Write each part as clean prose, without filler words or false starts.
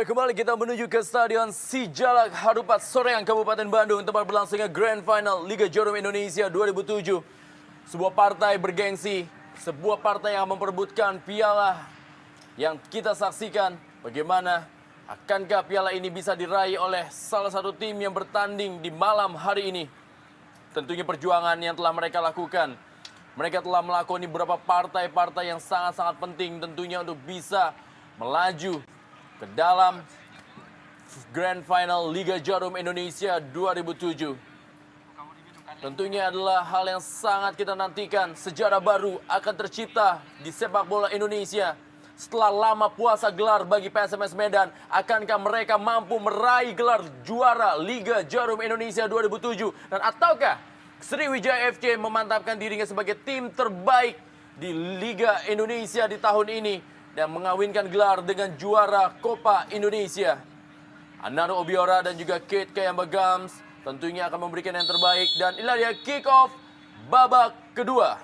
Ya, kembali kita menuju ke Stadion Sijalak Harupat Soreang, Kabupaten Bandung, tempat berlangsungnya Grand Final Liga Jarum Indonesia 2007. Sebuah partai bergengsi, sebuah partai yang memperebutkan piala yang kita saksikan. Bagaimana akankah piala ini bisa diraih oleh salah satu tim yang bertanding di malam hari ini? Tentunya perjuangan yang telah mereka lakukan. Mereka telah melakoni beberapa partai-partai yang sangat-sangat penting tentunya untuk bisa melaju ke dalam Grand Final Liga Jarum Indonesia 2007. Tentunya adalah hal yang sangat kita nantikan. Sejarah baru akan tercipta di sepak bola Indonesia. Setelah lama puasa gelar bagi PSMS Medan, akankah mereka mampu meraih gelar juara Liga Jarum Indonesia 2007? Dan ataukah Sriwijaya FC memantapkan dirinya sebagai tim terbaik di Liga Indonesia di tahun ini dan mengawinkan gelar dengan juara Copa Indonesia? Anaro Obiora dan juga Kate Kayamba-Gams tentunya akan memberikan yang terbaik. Dan inilah dia kick off babak kedua.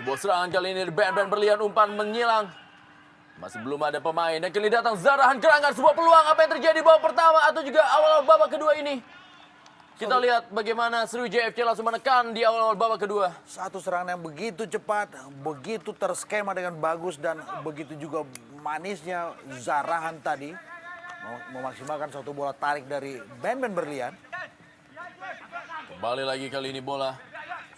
Sebuah serangan kali ini band-band berlian, umpan menyilang. Masih belum ada pemain dan kini datang Zarahan Kerangan. Sebuah peluang, apa yang terjadi di babak pertama atau juga awal-awal babak kedua ini? Kita lihat bagaimana Sriwijaya FC langsung menekan di awal-awal babak kedua. Satu serangan yang begitu cepat, begitu terskema dengan bagus, dan begitu juga manisnya Zarahan tadi memaksimalkan satu bola tarik dari band-band berlian. Kembali lagi kali ini bola.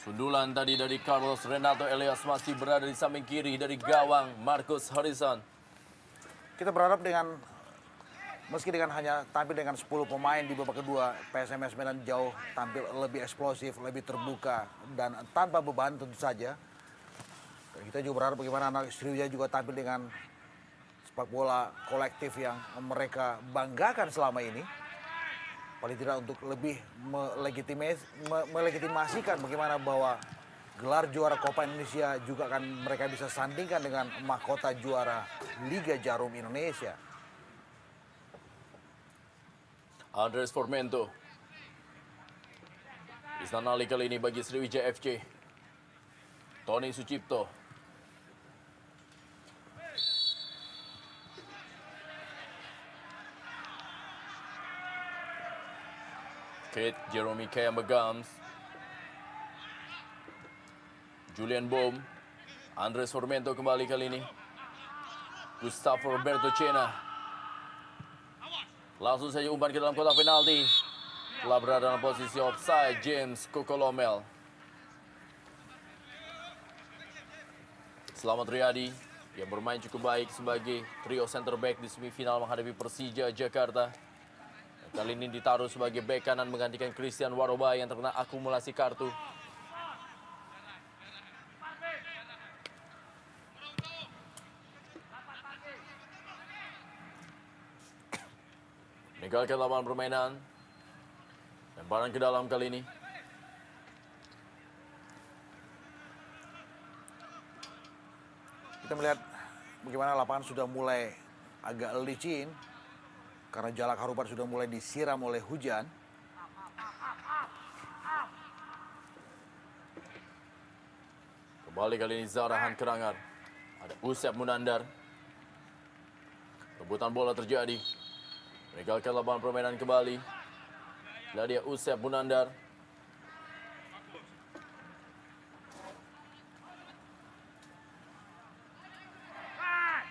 Sundulan tadi dari Carlos Renato Elias masih berada di samping kiri dari gawang Marcus Harrison. Kita berharap meski dengan hanya tampil dengan 10 pemain di babak kedua, PSMS Medan jauh tampil lebih eksplosif, lebih terbuka, dan tanpa beban tentu saja. Kita juga berharap bagaimana anak Sriwijaya juga tampil dengan sepak bola kolektif yang mereka banggakan selama ini. Paling tidak untuk lebih melegitimasikan bagaimana bahwa gelar juara Copa Indonesia juga akan mereka bisa sandingkan dengan mahkota juara Liga Jarum Indonesia. Andres Formento. Isnan Ali kali ini bagi Sriwijaya FC. Tony Sucipto. Kate Jeremy Kayamba-Gams. Julian Bohm. Andres Formento kembali kali ini. Gustavo Roberto Cena. Langsung saja umpan ke dalam kotak penalti. Telah berada dalam posisi offside James Kokolomel. Selamat Riyadi yang bermain cukup baik sebagai trio center back di semifinal menghadapi Persija Jakarta. Kali ini ditaruh sebagai bek kanan menggantikan Christian Waroba yang terkena akumulasi kartu. Meninggalkan lapangan permainan. Lemparan ke dalam kali ini. Kita melihat bagaimana lapangan sudah mulai agak licin karena Jalak Harupat sudah mulai disiram oleh hujan. Kembali kali ini Zarahan Kerangan. Ada Usep Munandar. Rebutan bola terjadi. Meninggalkan lapangan permainan kembali. Lah dia Usep Munandar.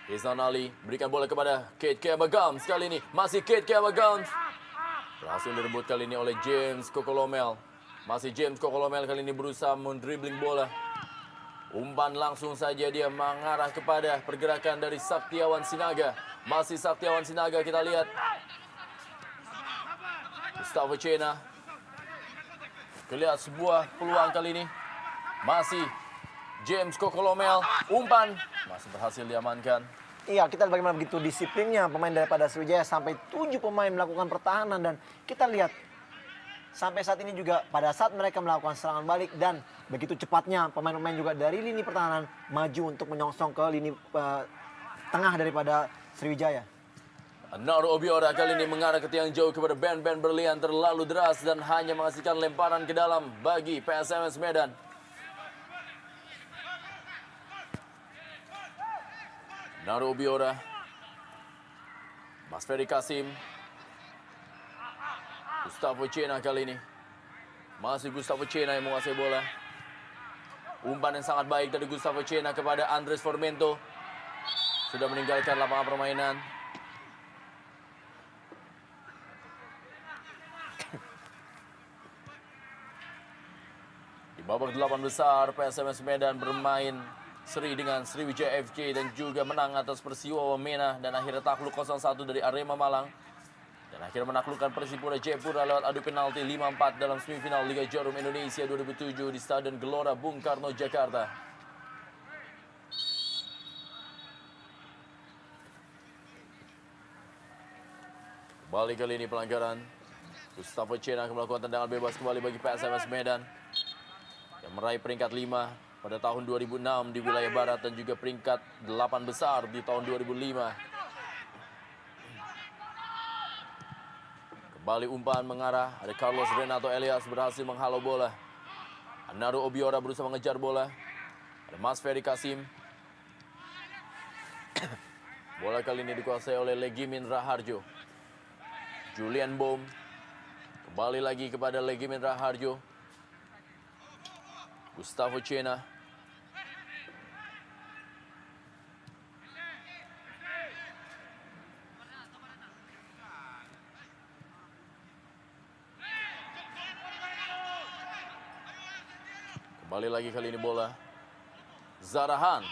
Isnan Ali berikan bola kepada Kate Kayamba-Gams kali ini. Masih Kate Kayamba-Gams. Berhasil direbut kali ini oleh James Kokolomel. Masih James Kokolomel kali ini berusaha mendribling bola. Umpan langsung saja dia mengarah kepada pergerakan dari Saktiawan Sinaga. Masih Saktiawan Sinaga, kita lihat. Gustavo Cena. Kelihatan sebuah peluang kali ini. Masih James Kokolomel. Umpan masih berhasil diamankan. Iya, kita lihat bagaimana begitu disiplinnya pemain daripada Sriwijaya sampai 7 pemain melakukan pertahanan, dan kita lihat sampai saat ini juga pada saat mereka melakukan serangan balik dan begitu cepatnya pemain-pemain juga dari lini pertahanan maju untuk menyongsong ke lini tengah daripada Sriwijaya. Anaro Obiora kali ini mengarah ke tiang jauh kepada band-band berlian, terlalu deras dan hanya menghasilkan lemparan ke dalam bagi PSMS Medan. Naru Obiora. Mas Ferry Kasim. Gustavo Cena kali ini. Masih Gustavo Cena yang menguasai bola. Umpan yang sangat baik dari Gustavo Cena kepada Andres Formento. Sudah meninggalkan lapangan permainan. Di babak 8 besar, PSMS Medan bermain seri dengan Sriwijaya FC dan juga menang atas Persiwa Wamena dan akhirnya takluk 0-1 dari Arema Malang. Dan akhirnya menaklukkan Persipura Jayapura lewat adu penalti 5-4 dalam semifinal Liga Jarum Indonesia 2007 di Stadion Gelora Bung Karno, Jakarta. Kembali kali ini pelanggaran. Gustavo Cena akan melakukan tendangan bebas kembali bagi PSMS Medan yang meraih peringkat 5 pada tahun 2006 di wilayah barat dan juga peringkat 8 besar di tahun 2005. Kembali umpan mengarah, ada Carlos Renato Elias berhasil menghalau bola. Naru Obiora berusaha mengejar bola. Ada Mas Ferry Kasim. Bola kali ini dikuasai oleh Legimin Raharjo. Julian Bom. Kembali lagi kepada Legimin Raharjo. Gustavo Cena. Kembali lagi kali ini bola. Zarahan.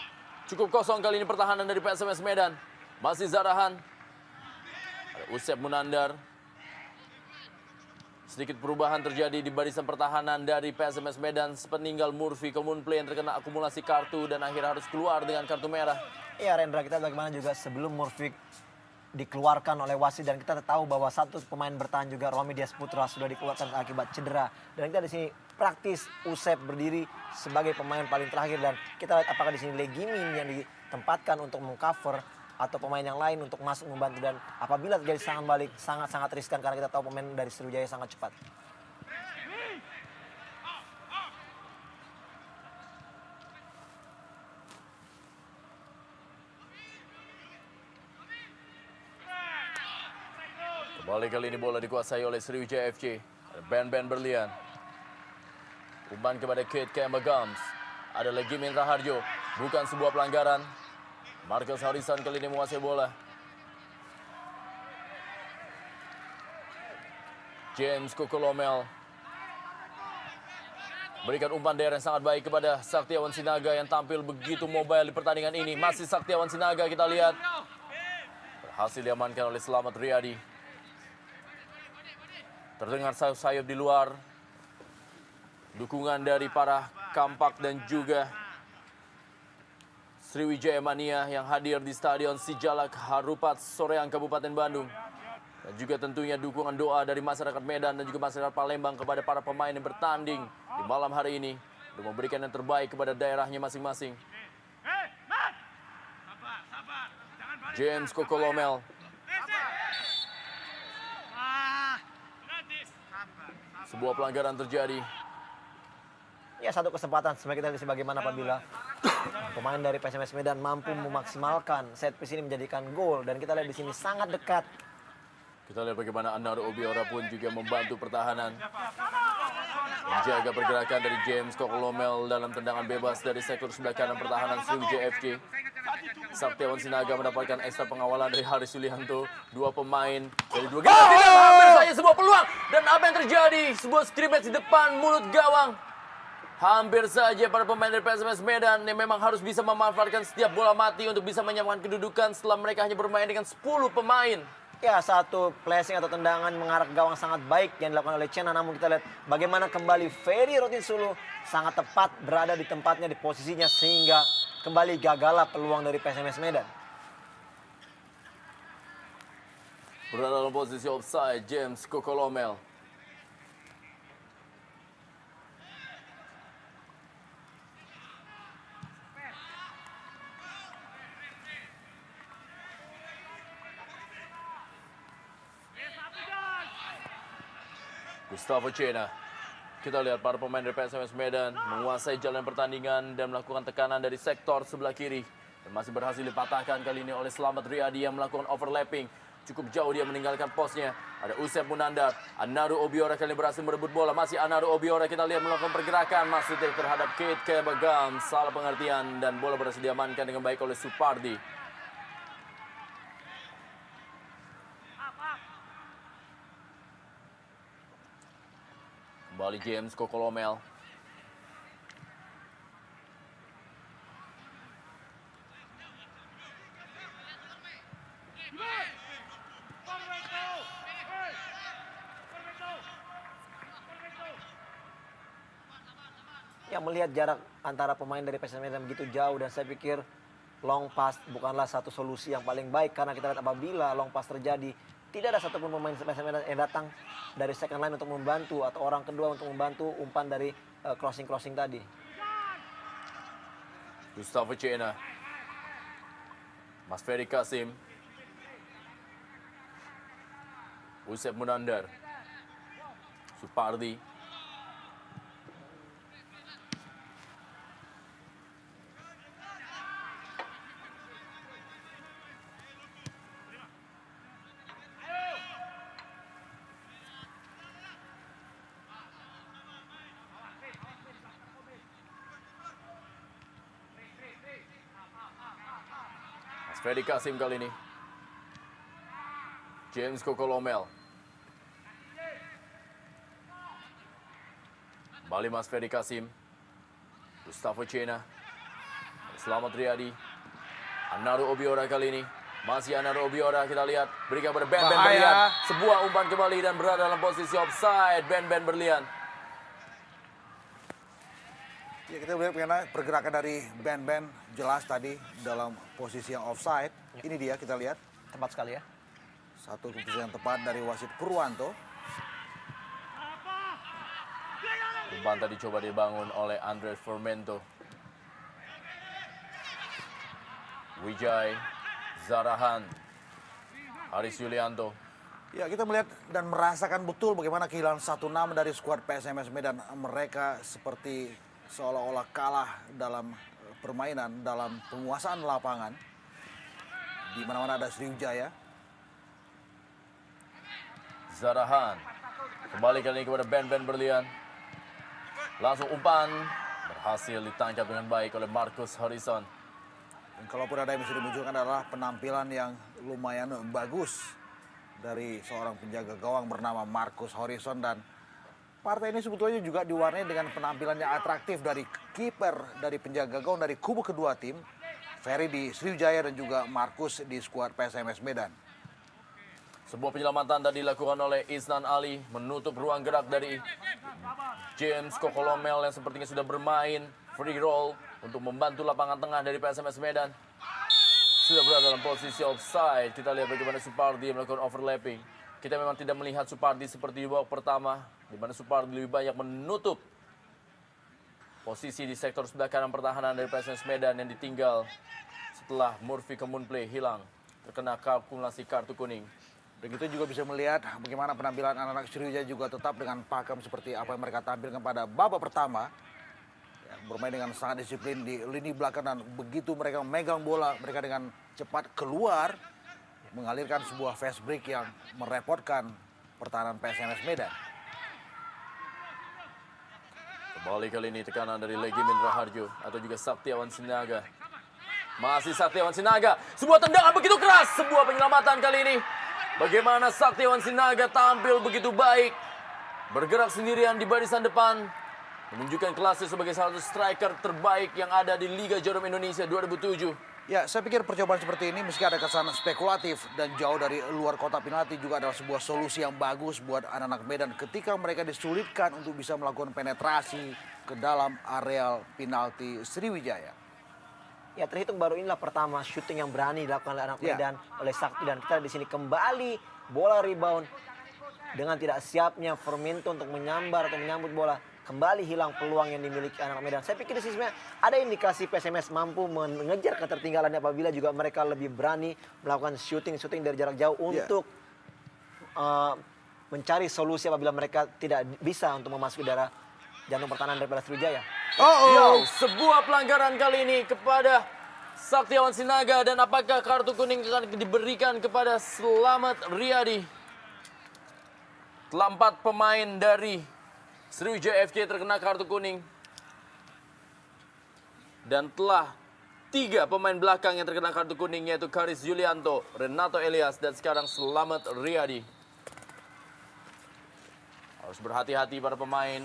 Cukup kosong kali ini pertahanan dari PSMS Medan. Masih Zarahan. Ada Usep Munandar. Sedikit perubahan terjadi di barisan pertahanan dari PSMS Medan. Sepeninggal Murphy Komunplay yang terkena akumulasi kartu dan akhirnya harus keluar dengan kartu merah. Iya Rendra, kita bagaimana juga sebelum Murphy dikeluarkan oleh wasit dan kita tahu bahwa satu pemain bertahan juga Romi Dias Putra sudah dikeluarkan akibat cedera. Dan kita di sini praktis Usep berdiri sebagai pemain paling terakhir dan kita lihat apakah di sini Legimin yang ditempatkan untuk mengcover atau pemain yang lain untuk masuk membantu dan apabila terjadi serangan balik sangat-sangat riskan karena kita tahu pemain dari Sriwijaya sangat cepat. Kembali kali ini bola dikuasai oleh Sriwijaya FC. Ben Berlian. Umpan kepada Kate Kemba Gums. Ada Legimin Raharjo. Bukan sebuah pelanggaran. Marcus Harrison kali ini menguasai bola. James Kokolomel. Berikan umpan daerah yang sangat baik kepada Saktiawan Sinaga yang tampil begitu mobile di pertandingan ini. Masih Saktiawan Sinaga kita lihat. Berhasil diamankan oleh Selamat Riyadi. Terdengar sayup-sayup di luar. Dukungan dari para Kampak dan juga Sriwijaya Mania yang hadir di Stadion Sijalak Harupat Soreang Kabupaten Bandung. Dan juga tentunya dukungan doa dari masyarakat Medan dan juga masyarakat Palembang kepada para pemain yang bertanding di malam hari ini untuk memberikan yang terbaik kepada daerahnya masing-masing. James Kokolomel. Sebuah pelanggaran terjadi. Ya satu kesempatan sebenarnya kita lihat bagaimana apabila pemain dari PSMS Medan mampu memaksimalkan set piece ini menjadikan gol dan kita lihat di sini sangat dekat. Kita lihat bagaimana Naru Obiora pun juga membantu pertahanan. Menjaga pergerakan dari James Kokolomel dalam tendangan bebas dari sektor sebelah kanan pertahanan Sriwijaya FC. Saktiawan Sinaga mendapatkan ekstra pengawalan dari Haris Yulianto. Dua pemain dari dua gawang. Hampir saja sebuah peluang. Dan apa yang terjadi? Sebuah scrimmage di depan mulut gawang. Hampir saja para pemain dari PSMS Medan yang memang harus bisa memanfaatkan setiap bola mati untuk bisa menyamakan kedudukan setelah mereka hanya bermain dengan 10 pemain. Ya satu placing atau tendangan mengarah ke gawang sangat baik yang dilakukan oleh Cena. Namun kita lihat bagaimana kembali Ferry Rotinsulu sangat tepat berada di tempatnya di posisinya sehingga kembali gagallah peluang dari PSMS Medan. Berada dalam posisi offside James Kokolomel. Gustavo Cena. Kita lihat para pemain dari PSMS Medan menguasai jalan pertandingan dan melakukan tekanan dari sektor sebelah kiri. Dan masih berhasil dipatahkan kali ini oleh Slamet Riyadi yang melakukan overlapping. Cukup jauh dia meninggalkan posnya. Ada Usep Munandar. Anaru Obiora kali ini berhasil merebut bola. Masih Anaru Obiora, kita lihat melakukan pergerakan. Masih terhadap Kate Kebagam. Salah pengertian dan bola berhasil diamankan dengan baik oleh Supardi. Kembali James Kokolomel. Ya, melihat jarak antara pemain dari PSM Medan begitu jauh, dan saya pikir long pass bukanlah satu solusi yang paling baik, karena kita lihat apabila long pass terjadi, tidak ada satupun pemain PSM Medan yang datang dari second line untuk membantu atau orang kedua untuk membantu umpan dari crossing tadi. Gustavo Cena. Mas Ferry Kasim. Usep Munandar. Supardi. Ferry Kasim kali ini. James Kokolomel. Kembali Mas Ferry Kasim. Gustavo Cena. Slamet Riyadi. Anaru Obiora kali ini. Masih Anaru Obiora, kita lihat. Berikan pada Ben Berlian. Sebuah umpan kembali dan berada dalam posisi offside. Ben Berlian. Ya, kita lihat bagaimana pergerakan dari Ben jelas tadi dalam posisi yang offside. Ini dia, kita lihat. Tepat sekali ya. Satu keputusan yang tepat dari wasit Purwanto. Umpan tadi coba dibangun oleh Andres Formento. Wijay, Zarahan, Haris Yulianto. Ya, kita melihat dan merasakan betul bagaimana kehilangan satu nama dari skuad PSMS Medan. Mereka seperti seolah-olah kalah dalam permainan, dalam penguasaan lapangan. Di mana-mana ada Sriwijaya. Zarahan. Kembali kali ini kepada Ben Berlian. Langsung umpan. Berhasil ditangkap dengan baik oleh Marcus Harrison. Dan kalaupun ada yang bisa dimunculkan adalah penampilan yang lumayan bagus dari seorang penjaga gawang bernama Marcus Harrison. Dan partai ini sebetulnya juga diwarnai dengan penampilan yang atraktif dari kiper, dari penjaga gawang dari kubu kedua tim. Ferry di Sriwijaya dan juga Marcus di skuad PSMS Medan. Sebuah penyelamatan tadi dilakukan oleh Isnan Ali, menutup ruang gerak dari James Kokolomel yang sepertinya sudah bermain free roll untuk membantu lapangan tengah dari PSMS Medan. Sudah berada dalam posisi offside. Kita lihat bagaimana Supardi melakukan overlapping. Kita memang tidak melihat Supardi seperti di babak pertama, di mana Supardi lebih banyak menutup posisi di sektor sebelah kanan pertahanan dari PSMS Medan yang ditinggal setelah Murphy Kemunplay hilang terkena akumulasi kartu kuning. Dan kita juga bisa melihat bagaimana penampilan anak-anak Sriwijaya juga tetap dengan pakem seperti apa yang mereka tampilkan pada babak pertama. Ya, bermain dengan sangat disiplin di lini belakang, dan begitu mereka memegang bola, mereka dengan cepat keluar mengalirkan sebuah fast break yang merepotkan pertahanan PSMS Medan. Kembali kali ini tekanan dari Legimin Raharjo atau juga Saktiawan Sinaga. Masih Saktiawan Sinaga. Sebuah tendangan begitu keras. Sebuah penyelamatan kali ini. Bagaimana Saktiawan Sinaga tampil begitu baik. Bergerak sendirian di barisan depan. Menunjukkan kelasnya sebagai salah satu striker terbaik yang ada di Liga Jarum Indonesia 2007. Ya, saya pikir percobaan seperti ini meski ada kesan spekulatif dan jauh dari luar kotak penalti juga adalah sebuah solusi yang bagus buat anak-anak Medan ketika mereka disulitkan untuk bisa melakukan penetrasi ke dalam areal penalti Sriwijaya. Ya, terhitung baru inilah pertama syuting yang berani dilakukan oleh anak Medan, oleh Sakti, dan kita di sini kembali bola rebound dengan tidak siapnya Formento untuk menyambar atau menyambut bola. Kembali hilang peluang yang dimiliki anak Medan. Saya pikir di sini sebenarnya ada indikasi PSMS mampu mengejar ketertinggalannya apabila juga mereka lebih berani melakukan shooting dari jarak jauh untuk mencari solusi apabila mereka tidak bisa untuk memasuki daerah jantung pertahanan daripada Sriwijaya. Yo, sebuah pelanggaran kali ini kepada Saktiawan Sinaga, dan apakah kartu kuning akan diberikan kepada Slamet Riyadi? Telah 4 pemain dari Sriwijaya FC terkena kartu kuning. Dan telah 3 pemain belakang yang terkena kartu kuning, yaitu Karis Yulianto, Renato Elias, dan sekarang Slamet Riyadi. Harus berhati-hati para pemain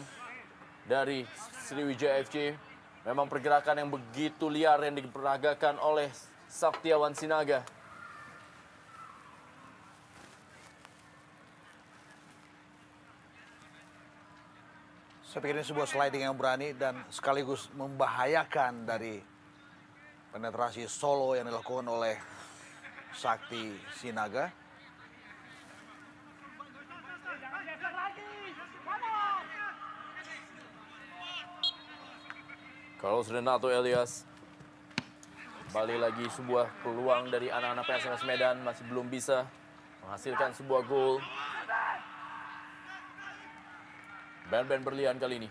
dari Sriwijaya FC. Memang pergerakan yang begitu liar yang diperagakan oleh Saktiawan Sinaga. Saya pikir ini sebuah sliding yang berani dan sekaligus membahayakan dari penetrasi solo yang dilakukan oleh Sakti Sinaga. Carlos Renato Elias. Kembali lagi sebuah peluang dari anak-anak PSMS Medan, masih belum bisa menghasilkan sebuah gol. Band-band berlian kali ini.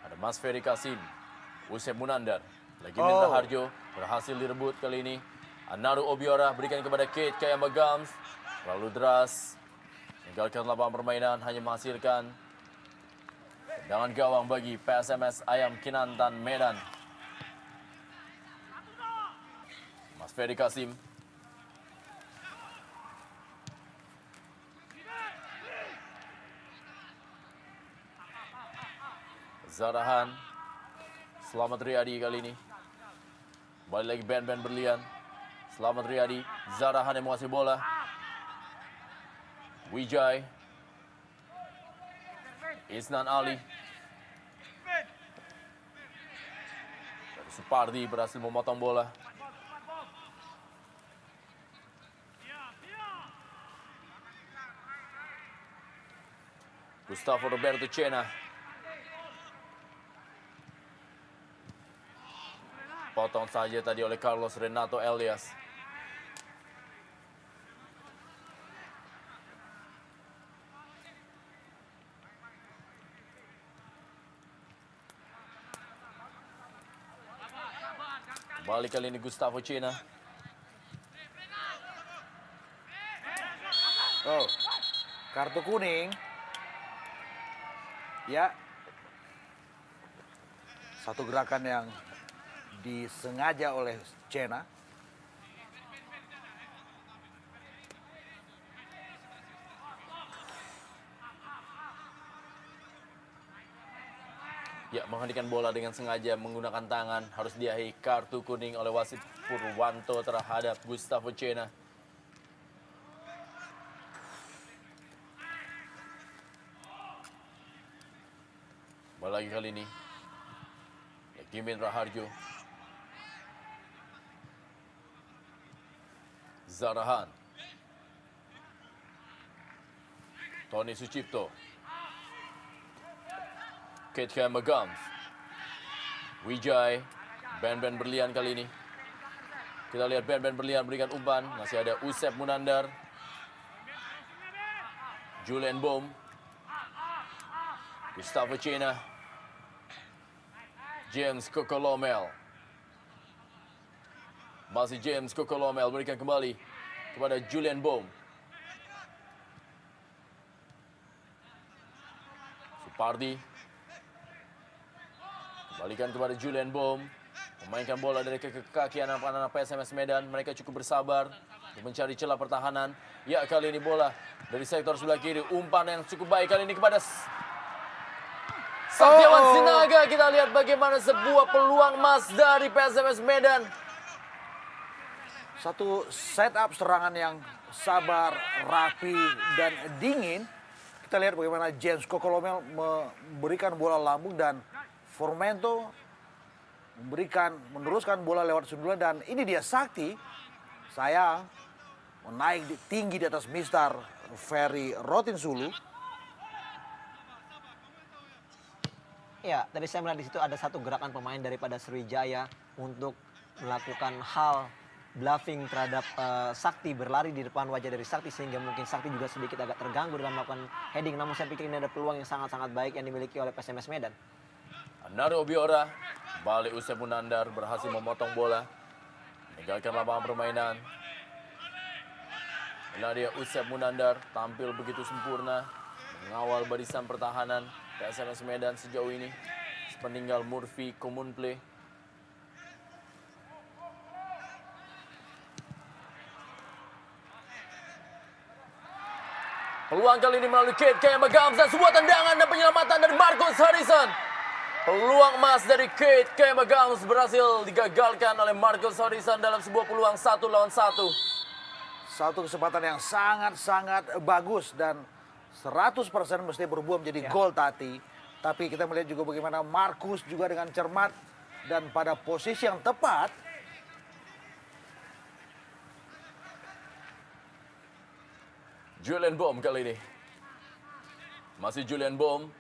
Ada Mas Ferry Kasim, Usep Munandar, lagi Minta Harjo, berhasil direbut kali ini. Anaru Obiora berikan kepada Kate Kayama Gams, lalu deras, meninggalkan lapangan permainan, hanya menghasilkan tendangan gawang bagi PSMS Ayam Kinantan Medan. Mas Ferry Kasim. Zarahan. Slamet Riyadi kali ini. Kembali lagi band-band berlian. Slamet Riyadi. Zarahan yang menguasai bola. Wijay. Isnan Ali. Supardi berhasil memotong bola. Gustavo Roberto Cena. Potong saja tadi oleh Carlos Renato Elias. Kembali kali ini Gustavo Cena. Oh, kartu kuning. Ya. Satu gerakan yang disengaja oleh Cena. Ya, menghentikan bola dengan sengaja menggunakan tangan. Harus diakhiri kartu kuning oleh wasit Purwanto terhadap Gustavo Cena. Kembali lagi kali ini. Gimin Raharjo. Zarahan. Tony Sucipto. Kate Kayama Gams. Wijay. Band-band berlian kali ini. Kita lihat band-band berlian berikan umpan. Masih ada Usep Munandar. Julian Bom. Gustavo Cena. James Kokolomel. Masih James Kokolomel berikan kembali kepada Julian Bom. Supardi. Kembalikan kepada Julian Bom. Memainkan bola dari kaki anak-anak PSMS Medan. Mereka cukup bersabar untuk mencari celah pertahanan. Ya, kali ini bola dari sektor sebelah kiri. Umpan yang cukup baik kali ini kepada Saktiawan Sinaga. Kita lihat bagaimana sebuah peluang emas dari PSMS Medan. Satu setup serangan yang sabar, rapi, dan dingin. Kita lihat bagaimana James Kokolomel memberikan bola lambung dan Formento meneruskan bola lewat sundulan. Dan ini dia Sakti. Sayang, menaik tinggi di atas Mister Ferry Rotinsulu. Ya, tadi saya melihat di situ ada satu gerakan pemain daripada Sriwijaya untuk melakukan hal bluffing terhadap Sakti, berlari di depan wajah dari Sakti sehingga mungkin Sakti juga sedikit agak terganggu dalam melakukan heading. Namun saya pikir ini ada peluang yang sangat-sangat baik yang dimiliki oleh PSMS Medan. Naru Obiora, balik Usep Munandar berhasil memotong bola. Meninggalkan lapangan permainan. Inilah dia Usep Munandar, tampil begitu sempurna. Mengawal barisan pertahanan PSMS Medan sejauh ini. Sepeninggal Murphy Komunple. Peluang kali ini melalui Kate Kayamagams dan sebuah tendangan dan penyelamatan dari Marcus Harrison. Peluang emas dari Kate Kayamagams berhasil digagalkan oleh Marcus Harrison dalam sebuah peluang 1 lawan 1. Satu kesempatan yang sangat-sangat bagus dan 100% mesti berbuah menjadi gol tadi. Tapi kita melihat juga bagaimana Marcus juga dengan cermat dan pada posisi yang tepat. Julian Bohm kali ini. Masih Julian Bohm.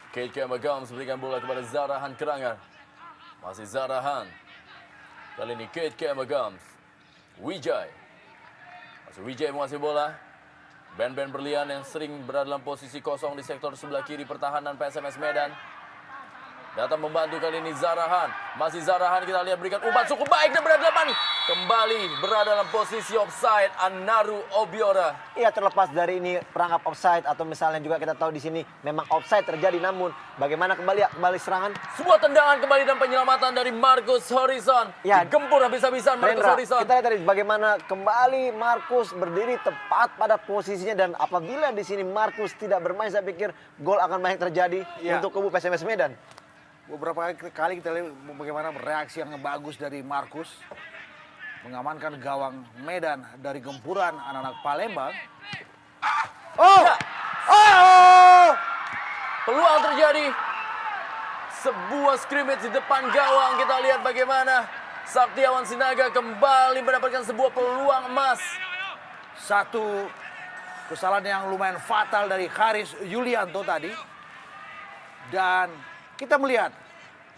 Kate Kayamagams berikan bola kepada Zarahan Kerangan. Masih Zarahan. Kali ini Kate Kayamagams. Wijay. Masih Wijay menguasai bola. Ben-Ben Berlian yang sering berada dalam posisi kosong di sektor sebelah kiri pertahanan PSMS Medan. Datang membantu kali ini Zarahan. Masih Zarahan, kita lihat berikan umpan cukup baik dan berada depan. Kembali berada dalam posisi offside Naru Obiora. Iya, terlepas dari ini perangkap offside atau misalnya juga kita tahu di sini memang offside terjadi, namun bagaimana kembali serangan? Sebuah tendangan kembali dan penyelamatan dari Marcus Harrison. Ya, Digempur habis-habisan Marcus Rendra, Harrison. kita lihat tadi bagaimana kembali Marcus berdiri tepat pada posisinya, dan apabila di sini Marcus tidak bermain, saya pikir gol akan banyak terjadi untuk kubu PSMS Medan. Beberapa kali kita lihat bagaimana reaksi yang bagus dari Marcus. Mengamankan gawang Medan dari gempuran anak-anak Palembang. Oh! Ya. Oh! Peluang terjadi. Sebuah scrimmage di depan gawang. Kita lihat bagaimana Saktiawan Sinaga kembali mendapatkan sebuah peluang emas. Satu kesalahan yang lumayan fatal dari Haris Yulianto tadi. Dan kita melihat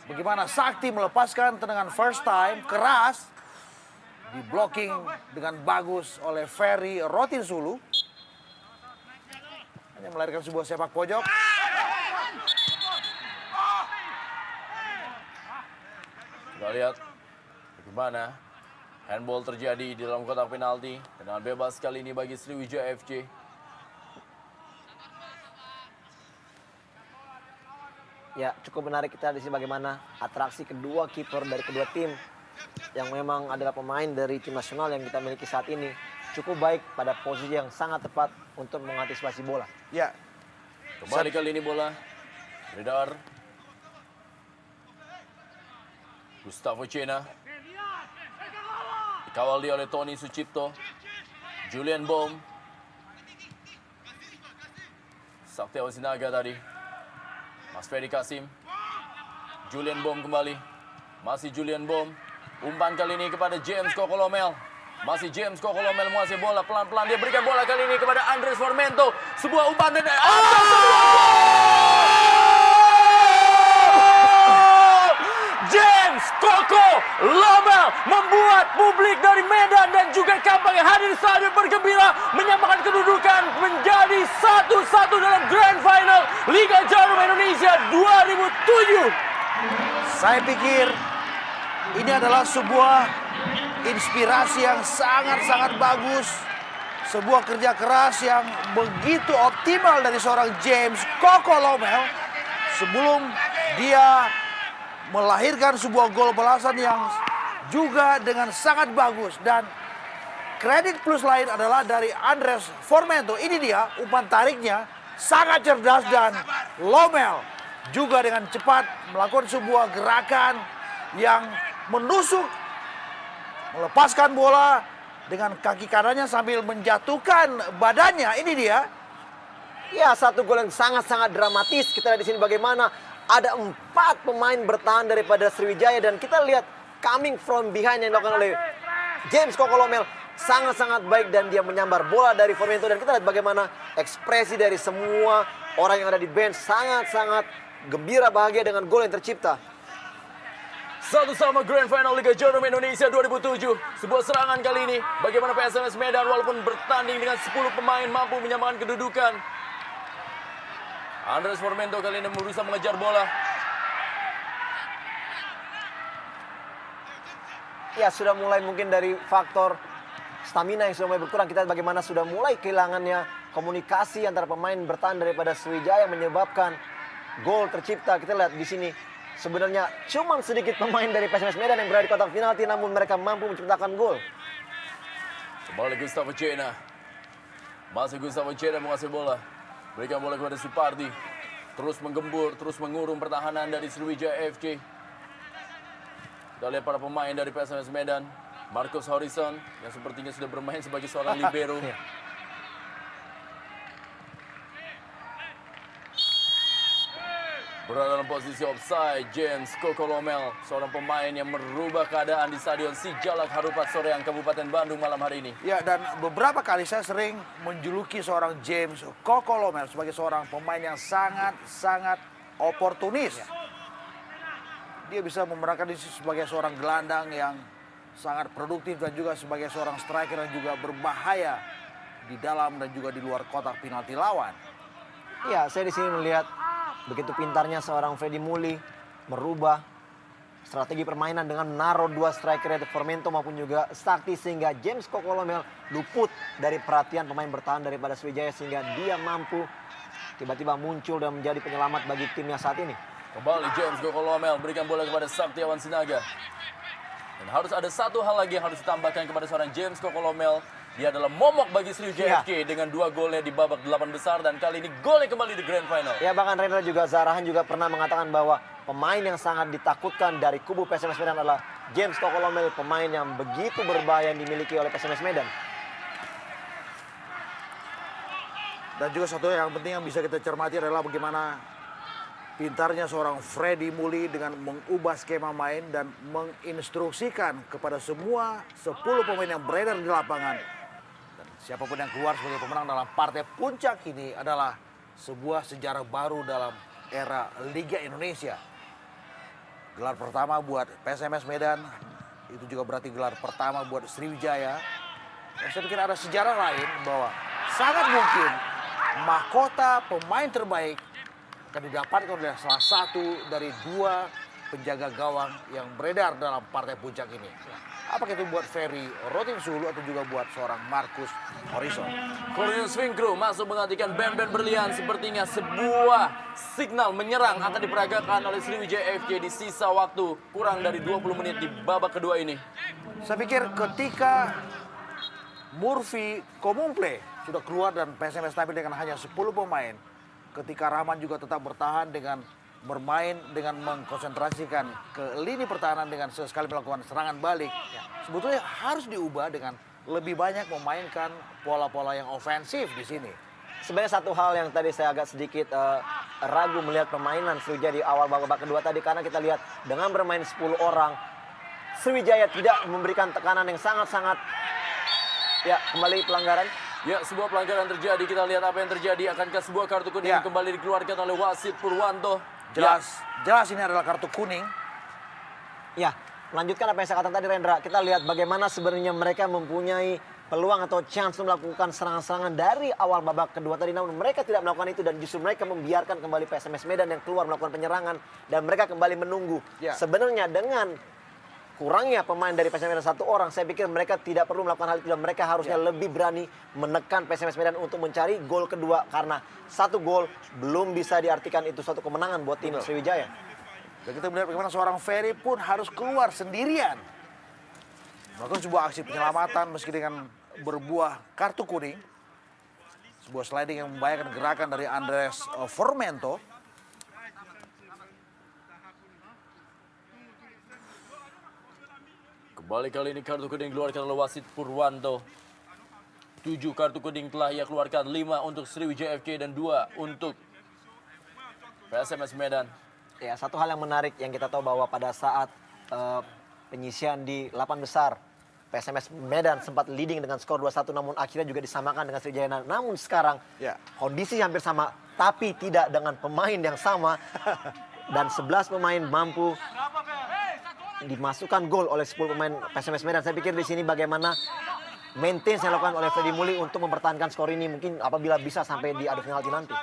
bagaimana Sakti melepaskan tendangan first time keras. Di blocking dengan bagus oleh Ferry Rotinsulu. Hanya melahirkan sebuah sepak pojok. Kita lihat bagaimana handball terjadi di dalam kotak penalti. Tendangan bebas kali ini bagi Sriwijaya FC. Ya, cukup menarik kita di sini bagaimana atraksi kedua kiper dari kedua tim yang memang adalah pemain dari tim nasional yang kita miliki saat ini cukup baik pada posisi yang sangat tepat untuk mengantisipasi bola. Ya, Kembali kali ini bola beredar. Gustavo Cena dikawal dia oleh Tony Sucipto. Julian Bohm. Saktiawan Sinaga tadi. Mas Ferry Kasim. Julian Bohm kembali. Masih Julian Bohm. Umpan kali ini kepada James Kokolomel. Masih James Kokolomel menguasai bola. Pelan-pelan dia berikan bola kali ini kepada Andres Formento. Sebuah umpan dan... James Kokolomel membuat publik dari Medan dan juga Kampang yang hadir di stadion bergembira menyamakan kedudukan menjadi 1-1 dalam Grand Final Liga Jarum Indonesia 2007. saya pikir ini adalah sebuah inspirasi yang sangat-sangat bagus. Sebuah kerja keras yang begitu optimal dari seorang James Kokolomel. Sebelum dia melahirkan sebuah gol balasan yang juga dengan sangat bagus. Dan kredit plus lain adalah dari Andres Formento. Ini dia umpan tariknya sangat cerdas dan Lomel juga dengan cepat melakukan sebuah gerakan yang menusuk, melepaskan bola dengan kaki kanannya sambil menjatuhkan badannya. Ini dia. Ya, satu gol yang sangat-sangat dramatis. Kita lihat di sini bagaimana ada 4 pemain bertahan daripada Sriwijaya, dan kita lihat coming from behind yang dilakukan oleh James Kokolomel sangat-sangat baik, dan dia menyambar bola dari Formento, dan kita lihat bagaimana ekspresi dari semua orang yang ada di bench sangat-sangat gembira, bahagia dengan gol yang tercipta. Satu sama Grand Final Liga Jarum Indonesia 2007. Sebuah serangan kali ini. Bagaimana PSMS Medan walaupun bertanding dengan 10 pemain mampu menyamakan kedudukan. Andres Formento kali ini berusaha mengejar bola. Ya sudah mulai mungkin dari faktor stamina yang sudah mulai berkurang. Kita bagaimana sudah mulai kehilangannya komunikasi antara pemain bertahan daripada Sriwijaya yang menyebabkan gol tercipta. Kita lihat di sini sebenarnya cuma sedikit pemain dari PSMS Medan yang berada di kotak penalti, namun mereka mampu menciptakan gol. Kembali Gustavo Cena. Masih Gustavo Cena menguasai bola. Berikan bola kepada Supardi. Terus menggembur, terus mengurung pertahanan dari Sriwijaya FC. Kita lihat para pemain dari PSMS Medan. Marcus Horizon yang sepertinya sudah bermain sebagai seorang libero. Berada dalam posisi offside, James Kokolomel, seorang pemain yang merubah keadaan di Stadion Sijalak Harupat Soreang, Kabupaten Bandung malam hari ini. Ya, dan beberapa kali saya sering menjuluki seorang James Kokolomel sebagai seorang pemain yang sangat oportunis. Dia bisa memerankan diri sebagai seorang gelandang yang sangat produktif dan juga sebagai seorang striker yang juga berbahaya di dalam dan juga di luar kotak penalti lawan. Ya, saya di sini melihat begitu pintarnya seorang Freddy Muli merubah strategi permainan dengan menaruh dua striker yaitu Formento maupun juga Sakti sehingga James Kokolomel luput dari perhatian pemain bertahan daripada Sriwijaya sehingga dia mampu tiba-tiba muncul dan menjadi penyelamat bagi timnya saat ini. Kembali James Kokolomel berikan bola kepada Saktiawan Sinaga. Dan harus ada satu hal lagi yang harus ditambahkan kepada seorang James Kokolomel. Dia adalah momok bagi Sriwijaya FC dengan 2 golnya di babak 8 besar dan kali ini golnya kembali di Grand Final. Ya, bahkan Rendra juga Zarahan juga pernah mengatakan bahwa pemain yang sangat ditakutkan dari kubu PSMS Medan adalah James Kokolomel, pemain yang begitu berbahaya yang dimiliki oleh PSMS Medan. Dan juga satu yang penting yang bisa kita cermati adalah bagaimana pintarnya seorang Freddy Muli dengan mengubah skema main dan menginstruksikan kepada semua 10 pemain yang beredar di lapangan. Dan siapapun yang keluar sebagai pemenang dalam partai puncak ini adalah sebuah sejarah baru dalam era Liga Indonesia. Gelar pertama buat PSMS Medan, itu juga berarti gelar pertama buat Sriwijaya. Dan saya pikir ada sejarah lain bahwa sangat mungkin mahkota pemain terbaik akan didapatkan oleh salah satu dari 2 penjaga gawang yang beredar dalam partai puncak ini. Apakah itu buat Ferry Rotinsulu atau juga buat seorang Marcus Horizon. Cornelius Winkru masuk menggantikan band-band berlian. Sepertinya sebuah signal menyerang akan diperagakan oleh Sriwijaya FC di sisa waktu kurang dari 20 menit di babak kedua ini. Saya pikir ketika Murphy Komumple sudah keluar dan PSMS tampil dengan hanya 10 pemain, ketika Rahman juga tetap bertahan dengan bermain dengan mengkonsentrasikan ke lini pertahanan dengan sesekali melakukan serangan balik, sebetulnya harus diubah dengan lebih banyak memainkan pola-pola yang ofensif di sini. Sebenarnya satu hal yang tadi saya agak sedikit ragu melihat permainan Sriwijaya di awal babak kedua tadi karena kita lihat dengan bermain 10 orang Sriwijaya tidak memberikan tekanan yang sangat-sangat kembali pelanggaran. Ya, sebuah pelanggaran terjadi. Kita lihat apa yang terjadi. Akankah sebuah kartu kuning kembali dikeluarkan oleh wasit Purwanto? Jelas ini adalah kartu kuning. Ya, melanjutkan apa yang saya katakan tadi Rendra. Kita lihat bagaimana sebenarnya mereka mempunyai peluang atau chance untuk melakukan serangan-serangan dari awal babak kedua tadi. Namun mereka tidak melakukan itu dan justru mereka membiarkan kembali PSMS Medan yang keluar melakukan penyerangan. Dan mereka kembali menunggu. Ya. Sebenarnya dengan kurangnya pemain dari PSMS Medan 1 orang, saya pikir mereka tidak perlu melakukan hal itu dan mereka harusnya lebih berani menekan PSMS Medan untuk mencari gol kedua karena 1 gol belum bisa diartikan itu suatu kemenangan buat tim Sriwijaya. Dan kita melihat bagaimana seorang Ferry pun harus keluar sendirian melakukan sebuah aksi penyelamatan meski dengan berbuah kartu kuning. Sebuah sliding yang membahayakan gerakan dari Andres Formento. Kembali kali ini kartu kuning dikeluarkan oleh wasit Purwanto. 7 kartu kuning telah ia keluarkan, 5 untuk Sriwijaya FC dan 2 untuk PSMS Medan. Ya, satu hal yang menarik yang kita tahu bahwa pada saat penyisian di 8 besar, PSMS Medan sempat leading dengan skor 2-1 namun akhirnya juga disamakan dengan Sriwijaya. Namun sekarang kondisi hampir sama tapi tidak dengan pemain yang sama dan 11 pemain mampu dimasukkan gol oleh 10 pemain PSMS Medan. Saya pikir di sini bagaimana maintain yang dilakukan oleh Freddy Muli untuk mempertahankan skor ini mungkin apabila bisa sampai di adu penalti nanti.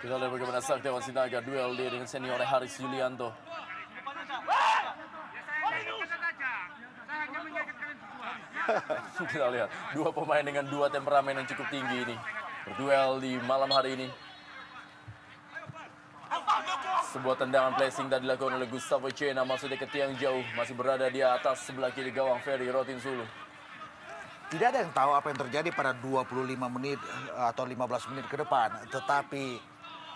Kita lihat bagaimana Saktiawan Sinaga duel dia dengan senior Haris Yulianto. Kita lihat dua pemain dengan dua temperamen yang cukup tinggi ini berduel di malam hari ini. Sebuah tendangan placing tadi dilakukan oleh Gustavo Cena, maksudnya ke tiang jauh, masih berada di atas sebelah kiri gawang Ferry Rotinsulu. Tidak ada yang tahu apa yang terjadi pada 25 menit atau 15 menit ke depan. Tetapi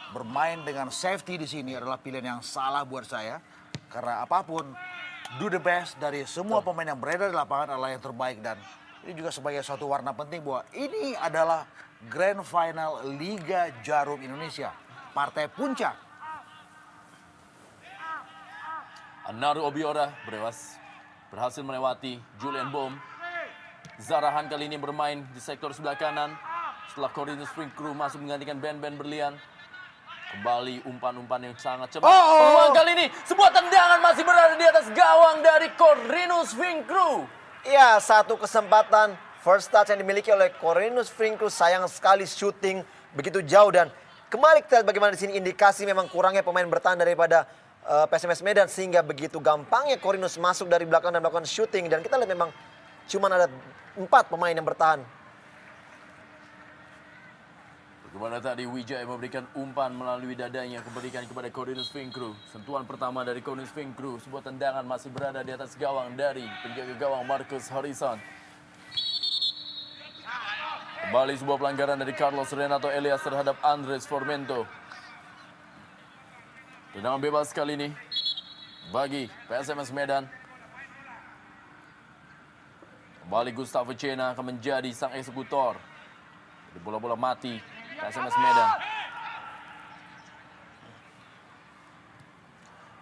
bermain dengan safety di sini adalah pilihan yang salah buat saya. Karena apapun, do the best dari semua pemain yang beredar di lapangan adalah yang terbaik. Dan ini juga sebagai suatu warna penting bahwa ini adalah Grand Final Liga Jarum Indonesia. Partai puncak. Anaru Obiora berhasil melewati Julian Bom. Zarahan kali ini bermain di sektor sebelah kanan. Setelah Corinthians Spring Crew masuk menggantikan Ben Berlian. Kembali umpan-umpan yang sangat cepat. Peluang kali ini sebuah tendangan masih berada di atas gawang dari Corinthians Spring Crew. Ya, satu kesempatan first touch yang dimiliki oleh Corinthians Spring Crew. Sayang sekali shooting begitu jauh, dan kembali kita lihat bagaimana di sini indikasi memang kurangnya pemain bertahan daripada PSMS Medan sehingga begitu gampangnya Corinthians masuk dari belakang dan melakukan shooting, dan kita lihat memang cuma ada 4 pemain yang bertahan. Bagaimana tadi Wijaya memberikan umpan melalui dadanya kembalikan kepada Corinthians Spring Crew. Sentuhan pertama dari Corinthians Spring Crew, sebuah tendangan masih berada di atas gawang dari penjaga gawang Marcus Harrison. Kembali sebuah pelanggaran dari Carlos Renato Elias terhadap Andres Formento. Tendangan bebas kali ini bagi PSMS Medan. Kembali Gustavo Cena akan menjadi sang eksekutor. Di bola-bola mati PSMS Medan.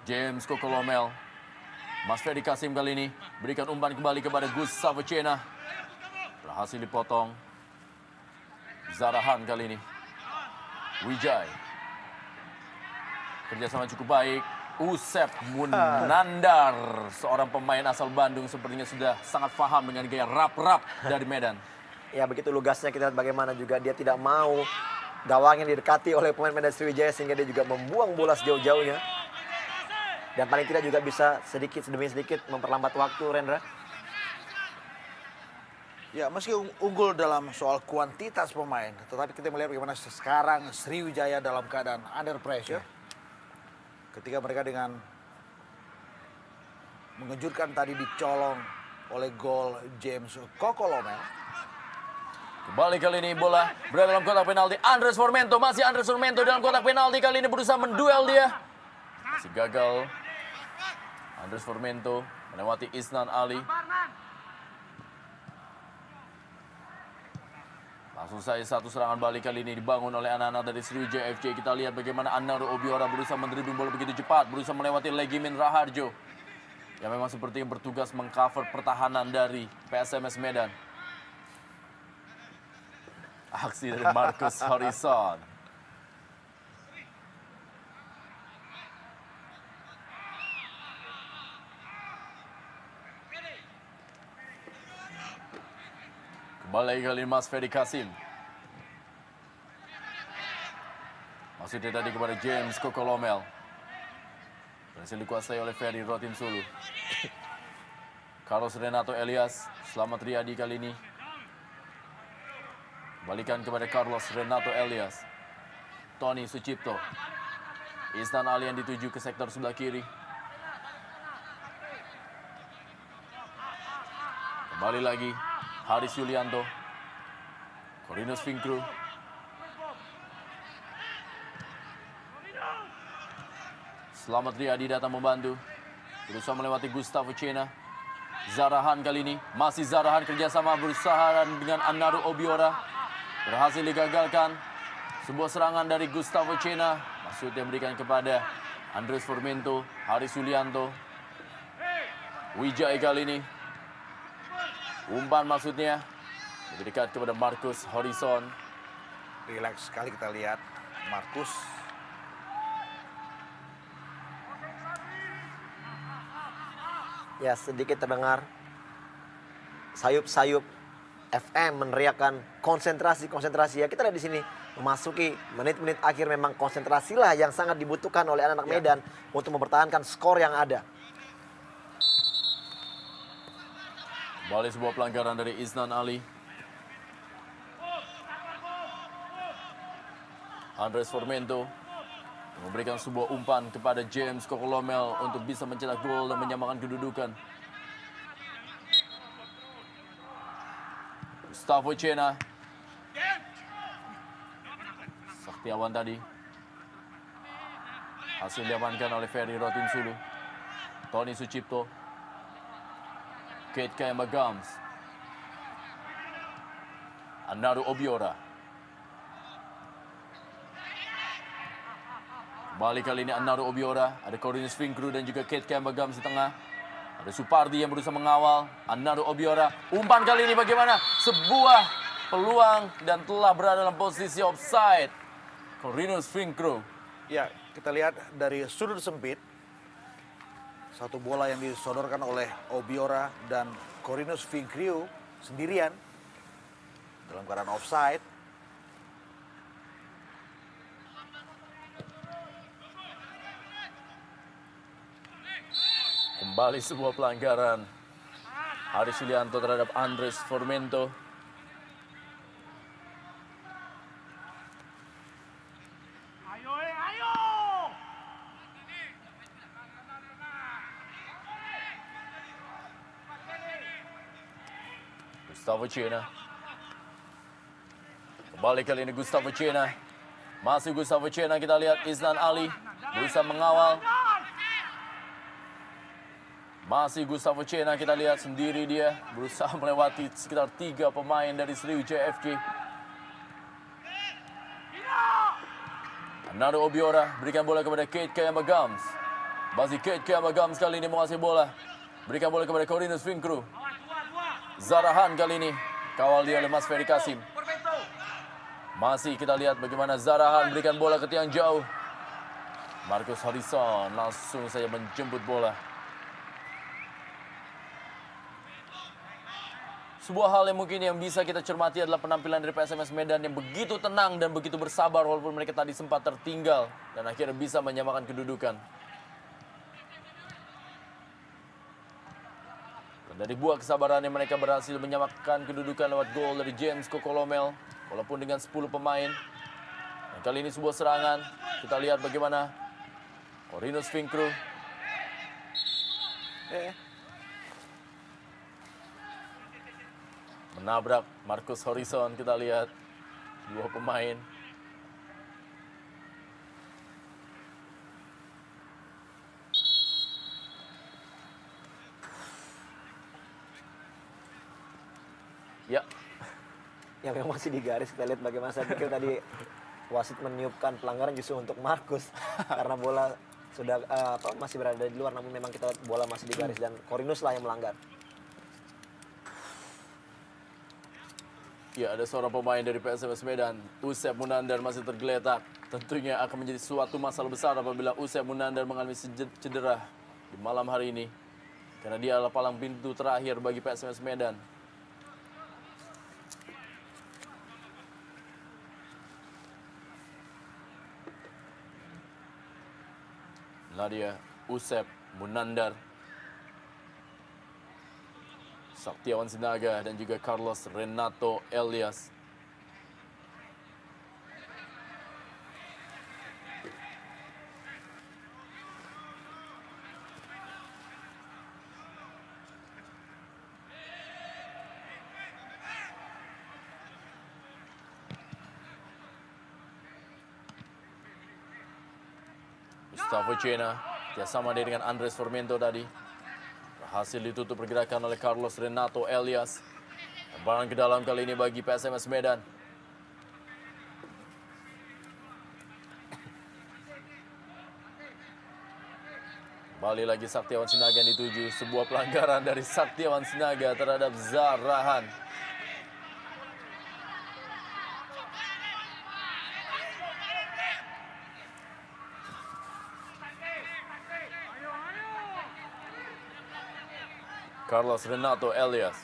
James Kokolomel. Mas Ferry Kasim kali ini berikan umpan kembali kepada Gustavo Cena. Berhasil dipotong. Zarahan kali ini. Wijaya. Kerjasama cukup baik. Usep Munandar, seorang pemain asal Bandung, sepertinya sudah sangat paham dengan gaya rap-rap dari Medan. Ya, begitu lugasnya kita lihat bagaimana juga dia tidak mau gawangnya didekati oleh pemain Medan Sriwijaya sehingga dia juga membuang bola sejauh-jauhnya. Dan paling tidak juga bisa sedikit demi sedikit memperlambat waktu, Rendra. Ya, meski unggul dalam soal kuantitas pemain, tetapi kita melihat bagaimana sekarang Sriwijaya dalam keadaan under pressure. Ketika mereka dengan mengejutkan tadi dicolong oleh gol James Kokolomel. Kembali kali ini bola berada dalam kotak penalti. Andres Formento, masih Andres Formento dalam kotak penalti. Kali ini berusaha menduel dia. Masih gagal. Andres Formento melewati Isnan Ali. Langsung saja satu serangan balik kali ini dibangun oleh anak-anak dari Sriwijaya FC. Kita lihat bagaimana Anaru Obiora berusaha mendribbling bola begitu cepat. Berusaha melewati Legimin Raharjo. Yang memang sepertinya bertugas mengcover pertahanan dari PSMS Medan. Aksi dari Marcus Harrison. Kembali kali ini Mas Ferry Kasim. Maksudnya tadi kepada James Kokolomel. Berhasil dikuasai oleh Ferry Rotinsulu. Carlos Renato Elias, Selamat Riyadi kali ini. Balikan kepada Carlos Renato Elias. Tony Sucipto. Isnan Ali yang dituju ke sektor sebelah kiri. Kembali lagi Haris Yulianto. Corinthians Spring Crew. Selamat Riyadi datang membantu. Berusaha melewati Gustavo Cena. Zarahan kali ini. Masih Zarahan kerjasama berusaha dengan Anaru Obiora. Berhasil digagalkan. Sebuah serangan dari Gustavo Cena. Maksudnya berikan kepada Andres Formento. Haris Yulianto. Wijaya kali ini. Umpan maksudnya. Lebih dekat kepada Marcus Harrison. Relax sekali kita lihat Marcus. Ya, sedikit terdengar sayup-sayup FM meneriakan konsentrasi ya. Kita lihat di sini memasuki menit-menit akhir, memang konsentrasilah yang sangat dibutuhkan oleh anak-anak Medan untuk mempertahankan skor yang ada. Kembali sebuah pelanggaran dari Isnan Ali. Andres Formento memberikan sebuah umpan kepada James Kokolomel untuk bisa mencetak gol dan menyamakan kedudukan. Gustavo Cena. Saktiawan tadi. Hasil diamankan oleh Ferry Rotinsulu. Tony Sucipto. Kate Kayamba Gams. Anaru Obiora. Kembali kali ini Anaru Obiora. Ada Corinus Finkru dan juga Kate Kayamba Gams di tengah. Ada Supardi yang berusaha mengawal. Anaru Obiora. Umpan kali ini bagaimana? Sebuah peluang dan telah berada dalam posisi offside. Corinus Finkru. Ya, kita lihat dari sudut sempit. Satu bola yang disodorkan oleh Obiora dan Corinus Finkriu sendirian dalam keadaan offside. Kembali sebuah pelanggaran. Haris Yulianto terhadap Andres Formento. Gustavo Cena. Kembali kali ini Gustavo Cena. Masih Gustavo Cena, kita lihat Isnan Ali berusaha mengawal. Masih Gustavo Cena, kita lihat sendiri dia berusaha melewati sekitar 3 pemain dari Sriwijaya FC. Anaru Obiora berikan bola kepada Kate Kayamba Gams. Masih Kate Kayamba Gams kali ini menguasai bola. Berikan bola kepada Corinus Finkru. Zarahan kali ini kawal dia oleh Mas Ferry Kasim. Masih kita lihat bagaimana Zarahan berikan bola ke tiang jauh. Marcus Harrison langsung saja menjemput bola. Sebuah hal yang mungkin yang bisa kita cermati adalah penampilan dari PSMS Medan yang begitu tenang dan begitu bersabar walaupun mereka tadi sempat tertinggal dan akhirnya bisa menyamakan kedudukan. Dari buah kesabaran yang mereka berhasil menyamakan kedudukan lewat gol dari James Kokolomel walaupun dengan 10 pemain. Dan kali ini sebuah serangan. Kita lihat bagaimana Corinus Finkru menabrak Marcus Harrison. Kita lihat dua pemain. Ya, Yang memang masih di garis, kita lihat bagaimana, saya pikir tadi wasit meniupkan pelanggaran justru untuk Marcus karena bola sudah masih berada di luar, namun memang kita lihat bola masih di garis dan Corinus lah yang melanggar. Ya, ada seorang pemain dari PSMS Medan, Usep Munandar, masih tergeletak. Tentunya akan menjadi suatu masalah besar apabila Usep Munandar mengalami cedera di malam hari ini. Karena dia adalah palang pintu terakhir bagi PSMS Medan. Nadia Usep Munandar, Saktiawan Sinaga dan juga Carlos Renato Elias. Gustavo Cena, kerjasama dia dengan Andres Formento tadi. Berhasil ditutup pergerakan oleh Carlos Renato Elias. Tembakan ke dalam kali ini bagi PSMS Medan. Kembali lagi Saktiawan Sinaga yang dituju. Sebuah pelanggaran dari Saktiawan Sinaga terhadap Zarahan. Carlos Renato Elias.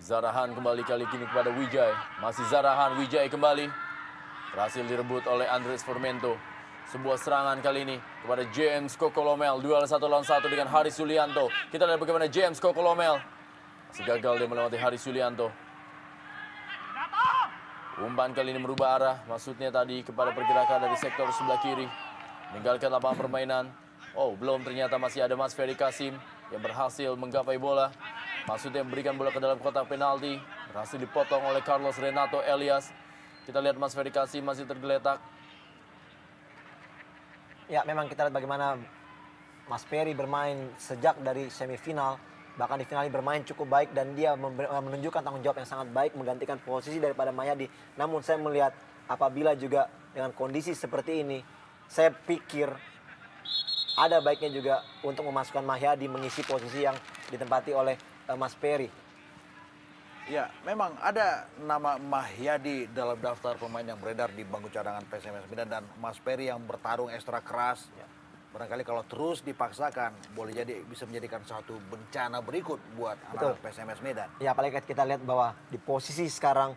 Zarahan kembali kali ini kepada Wijay. Masih Zarahan, Wijay kembali. Berhasil direbut oleh Andres Formento. Sebuah serangan kali ini kepada James Kokolomel. Duel 1 lawan 1 dengan Haris Yulianto. Kita lihat bagaimana James Kokolomel. Masih gagal dia melewati Haris Yulianto. Umpan kali ini merubah arah. Maksudnya tadi kepada pergerakan dari sektor sebelah kiri. Meninggalkan lapangan permainan. Oh, belum, ternyata masih ada Mas Ferry Kasim yang berhasil menggapai bola. Maksudnya memberikan bola ke dalam kotak penalti. Berhasil dipotong oleh Carlos Renato Elias. Kita lihat Mas Ferry Kasim masih tergeletak. Ya, memang kita lihat bagaimana Mas Ferry bermain sejak dari semifinal. Bahkan di final ini bermain cukup baik dan dia menunjukkan tanggung jawab yang sangat baik menggantikan posisi daripada Mahyadi. Namun saya melihat apabila juga dengan kondisi seperti ini, saya pikir ada baiknya juga untuk memasukkan Mahyadi mengisi posisi yang ditempati oleh Mas Ferry. Ya, memang ada nama Mahyadi dalam daftar pemain yang beredar di bangku cadangan PSMS Medan dan Mas Ferry yang bertarung ekstra keras. Ya. Barangkali kalau terus dipaksakan, boleh jadi bisa menjadikan satu bencana berikut buat anak PSMS Medan. Ya, apalagi kita lihat bahwa di posisi sekarang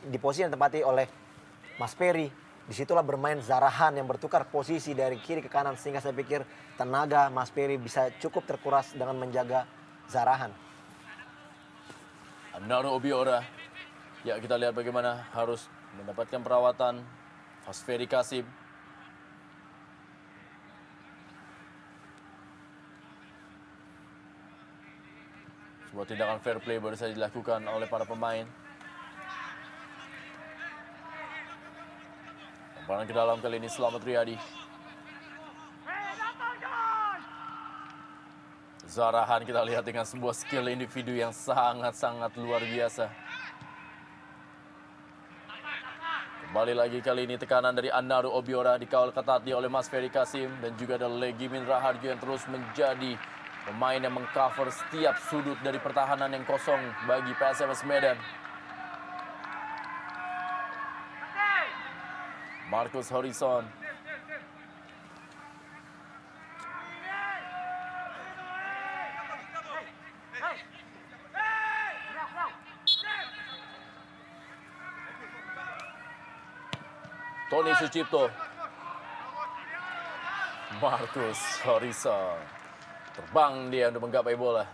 di posisi yang ditempati oleh Mas Ferry, disitulah bermain Zarahan yang bertukar posisi dari kiri ke kanan sehingga saya pikir tenaga Mas Ferry bisa cukup terkuras dengan menjaga Zarahan. Naru Obiora. Ya, kita lihat bagaimana harus mendapatkan perawatan Mas Ferry Kasim. Sebuah tindakan fair play baru saja dilakukan oleh para pemain. Lemparan ke dalam kali ini Selamat Riyadi. Zarahan kita lihat dengan sebuah skill individu yang sangat-sangat luar biasa. Kembali lagi kali ini tekanan dari Naru Obiora dikawal ketat oleh Mas Ferry Kasim dan juga ada Legimin Raharjo yang terus menjadi pemain yang mengcover setiap sudut dari pertahanan yang kosong bagi PSMS Medan. Marcus Horizon. Tony Sucipto. Marcus Horizon. Terbang dia untuk menggapai bola.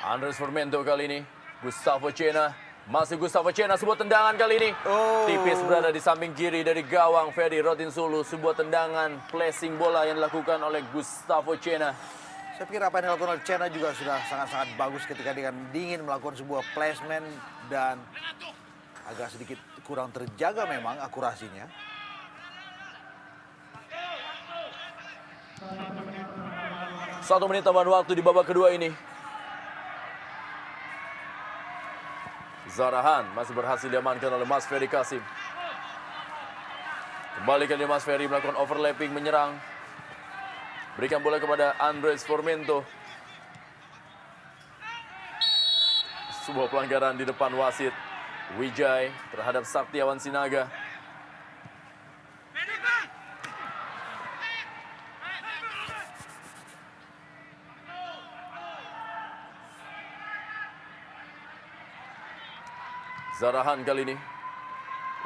Andres Formento kali ini. Gustavo Cena. Masih Gustavo Cena, sebuah tendangan kali ini. Tipis berada di samping kiri dari gawang Ferry Rotinsulu. Sebuah tendangan placing bola yang dilakukan oleh Gustavo Cena. Saya pikir apa yang dilakukan oleh Cena juga sudah sangat-sangat bagus ketika dia ingin melakukan sebuah placement dan agak sedikit kurang terjaga memang akurasinya. Satu menit tambahan waktu di babak kedua ini. Zarahan masih berhasil diamankan oleh Mas Ferry Kasim. Kembali ke Mas Ferry melakukan overlapping menyerang. Berikan bola kepada Andres Formento. Sebuah pelanggaran di depan wasit. Wijay terhadap Saktiawan Sinaga. Zarahan kali ini.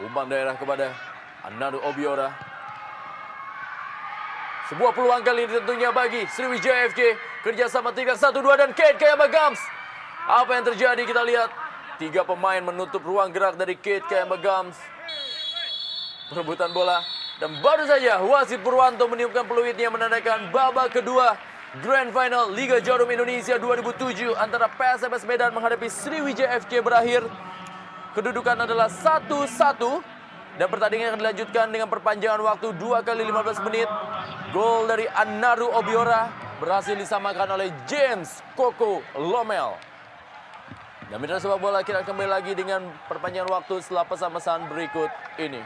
Umpan daerah kepada Naru Obiora. Sebuah peluang kali ini tentunya bagi Sriwijaya FC. Kerjasama 3-1-2 dan Kate Kayamba Gams. Apa yang terjadi kita lihat. 3 pemain menutup ruang gerak dari Kate Kayamba Gams. Perebutan bola. Dan baru saja wasit Purwanto meniupkan peluitnya menandakan babak kedua Grand Final Liga Jarum Indonesia 2007 antara PSMS Medan menghadapi Sriwijaya FC berakhir. Kedudukan adalah 1-1 dan pertandingan akan dilanjutkan dengan perpanjangan waktu 2 kali 15 menit. Gol dari Naru Obiora berhasil disamakan oleh James Koko Lomel. Dan mitra sepak bola kita kembali lagi dengan perpanjangan waktu setelah pesan-pesan berikut ini.